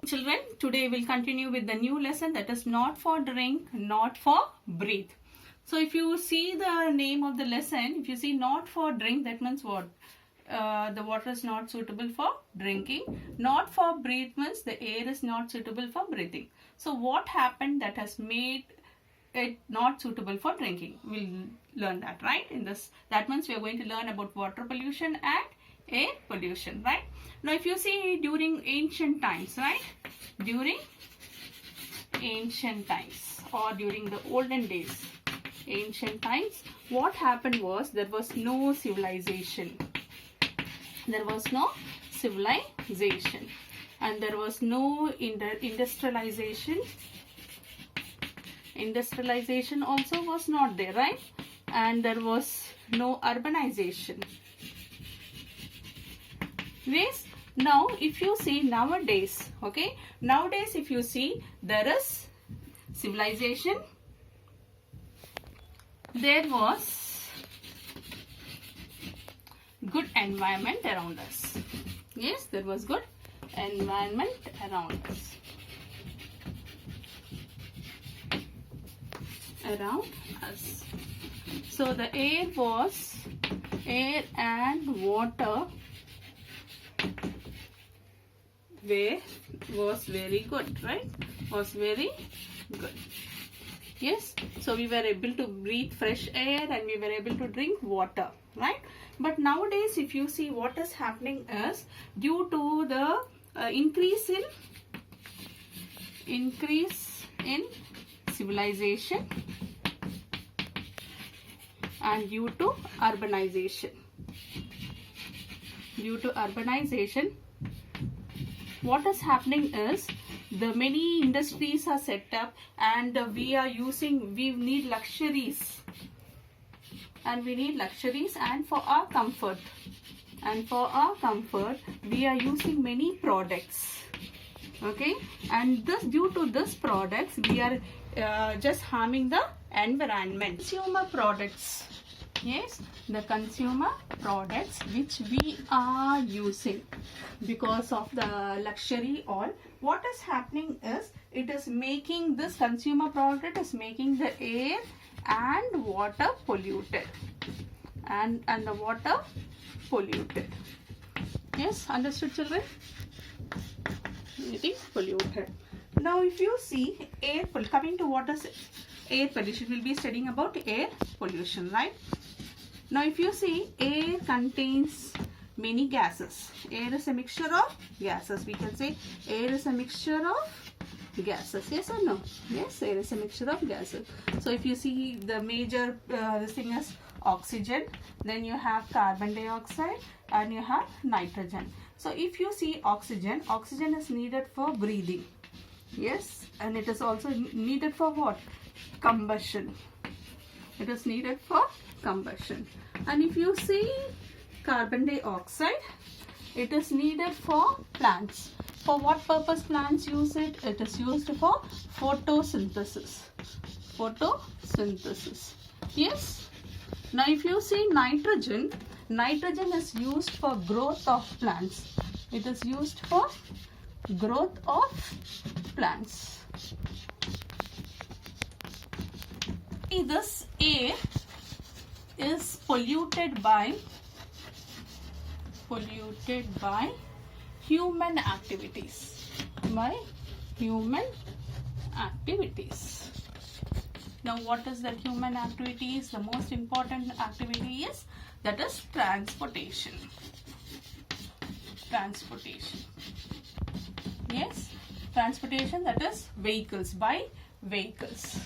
Children, today we'll continue with the new lesson, that is not for drink, not for breathe. So if you see the name of the lesson, if you see not for drink, that means what? The water is not suitable for drinking. Not for breathe means the air is not suitable for breathing. So what happened that has made it not suitable for drinking? We'll learn that, right? In this, that means we are going to learn about water pollution and air pollution, right? Now if you see during ancient times, right? During ancient times or during the olden days, ancient times, what happened was there was no civilization. There was no civilization and there was no industrialization. Industrialization also was not there, right? And there was no urbanization. Yes. Now if you see nowadays, okay, nowadays if you see, there is civilization, there was good environment around us. Yes, there was good environment around us. Around us. So the air and water was very good, right? Was very good. Yes, so we were able to breathe fresh air and we were able to drink water, right? But nowadays if you see, what is happening is, due to the increase in civilization and due to urbanization, what is happening is the many industries are set up and we need luxuries, and for our comfort we are using many products, okay, and due to this products we are just harming the environment. Consumer products, yes, the consumer products which we are using because of the luxury all, what is happening is, it is making, this consumer product is making the air and water polluted, and the water polluted. Yes, understood children? It is polluted. Now if you see coming to what is air pollution, we'll be studying about air pollution, right? Now if you see, air contains many gases. Air is a mixture of gases. We can say air is a mixture of gases. Yes or no? Yes, air is a mixture of gases. So if you see, the major this thing is oxygen, then you have carbon dioxide and you have nitrogen. So if you see oxygen is needed for breathing. Yes, and it is also needed for what? Combustion. It is needed for combustion. And if you see carbon dioxide, it is needed for plants. For what purpose plants use it? It is used for photosynthesis. Yes. Now if you see nitrogen is used for growth of plants. It is used for growth of plants. This air is polluted by human activities. Now what is the human activities? The most important activity is, that is transportation. Yes, transportation, that is vehicles, by vehicles.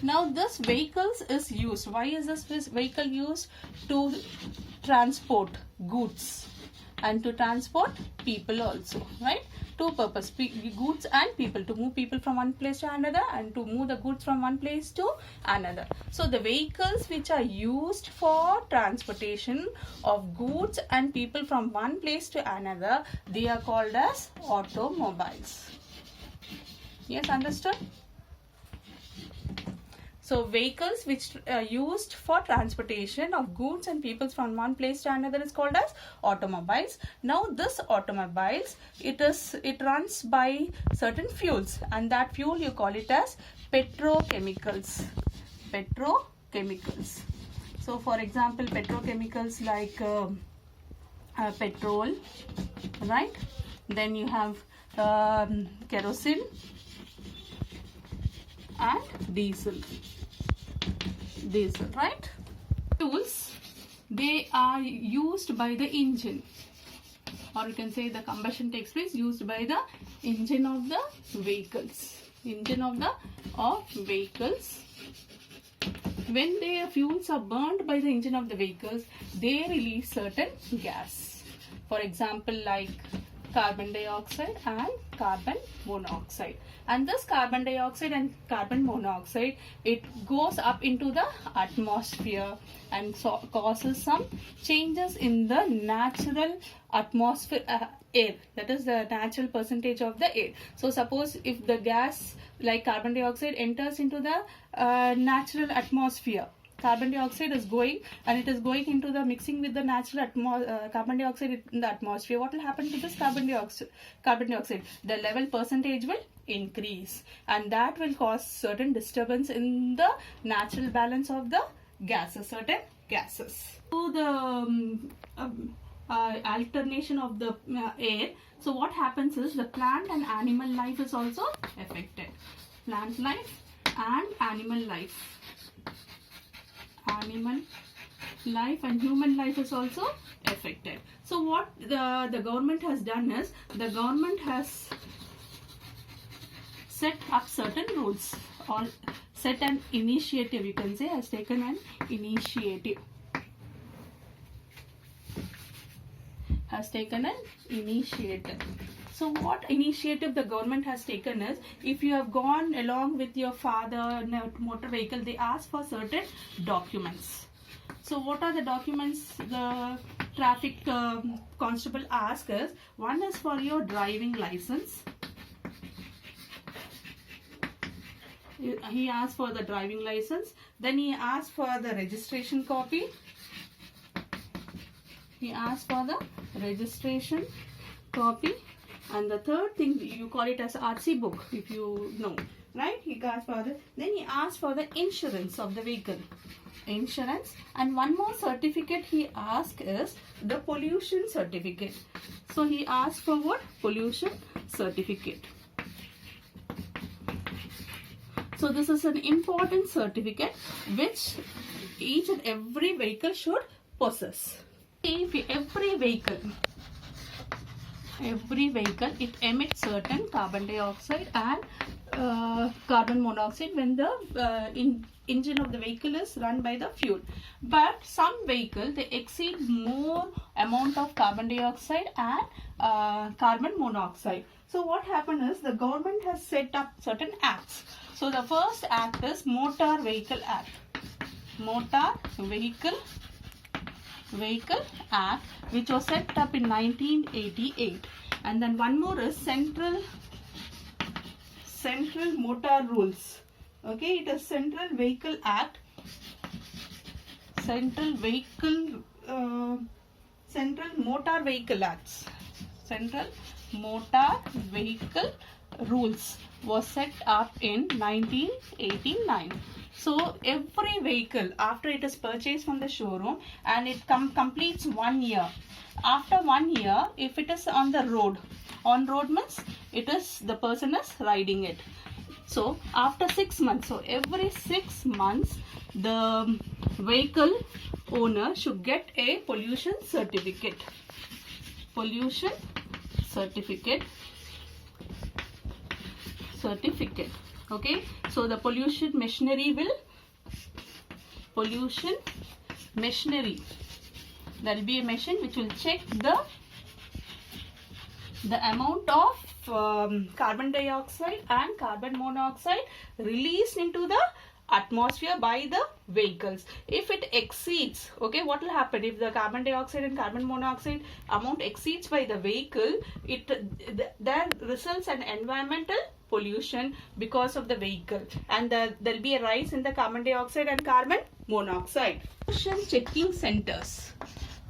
Now this vehicles is used. Why is this vehicle used? To transport goods and to transport people also, right? Two purpose, goods and people, to move people from one place to another and to move the goods from one place to another. So the vehicles which are used for transportation of goods and people from one place to another, they are called as automobiles. Yes, understood? So vehicles which are used for transportation of goods and people from one place to another is called as automobiles. Now this automobiles, it runs by certain fuels, and that fuel you call it as petrochemicals. Petrochemicals. So for example, petrochemicals like petrol, right? Then you have kerosene and diesel, right? Fuels, they are used by the engine, or you can say the combustion takes place used by the engine of the vehicles. When their fuels are burned by the engine of the vehicles, they release certain gas. For example, like carbon dioxide and carbon monoxide. And this carbon dioxide and carbon monoxide, it goes up into the atmosphere and causes some changes in the natural atmosphere air, that is the natural percentage of the air. So suppose if the gas like carbon dioxide enters into the natural atmosphere, carbon dioxide is going and it is going into the mixing with the natural carbon dioxide in the atmosphere. What will happen to this carbon dioxide? The level percentage will increase, and that will cause certain disturbance in the natural balance of the gases, certain gases. So the alternation of the air. So what happens is the plant and animal life is also affected. Plant life and animal life. Animal life and human life is also affected. So what the government has done is, the government has set up certain rules, or set an initiative, you can say, has taken an initiative. So what initiative the government has taken is, if you have gone along with your father in a motor vehicle, they ask for certain documents. So what are the documents the traffic constable asks is, one is for your driving license. He asks for the driving license. Then he asks for the registration copy. And the third thing, you call it as RC book, if you know, right? He asks for the, then he asks for the insurance of the vehicle. Insurance. And one more certificate he asks is the pollution certificate. So he asks for what? Pollution certificate. So this is an important certificate which each and every vehicle should possess. If every vehicle it emits certain carbon dioxide and carbon monoxide when the engine of the vehicle is run by the fuel. But some vehicle, they exceed more amount of carbon dioxide and carbon monoxide. So what happened is, the government has set up certain acts. So the first act is Motor Vehicle Act. Motor Vehicle Act, which was set up in 1988. And then one more is Central Motor Rules. Okay, it is Central Vehicle Act. Central Motor Vehicle Acts. Central Motor Vehicle Rules was set up in 1989. So every vehicle, after it is purchased from the showroom and it completes 1 year, after 1 year, if it is on the road, means it is the person is riding it. So after 6 months, so every 6 months, the vehicle owner should get a pollution certificate. Pollution certificate. Okay, so the pollution machinery, there will be a machine which will check the amount of carbon dioxide and carbon monoxide released into the atmosphere by the vehicles. If it exceeds, okay, what will happen if the carbon dioxide and carbon monoxide amount exceeds by the vehicle? There results an environmental pollution because of the vehicle, and there'll be a rise in the carbon dioxide and carbon monoxide. Pollution checking centers.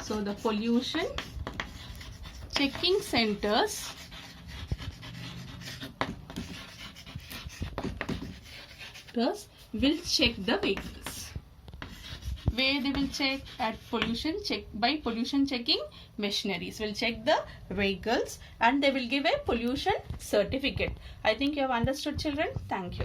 So the pollution checking centers will check the vehicles. Where they will check? At pollution check, by pollution checking machineries will check the vehicles, and they will give a pollution certificate. I think you have understood, children. Thank you.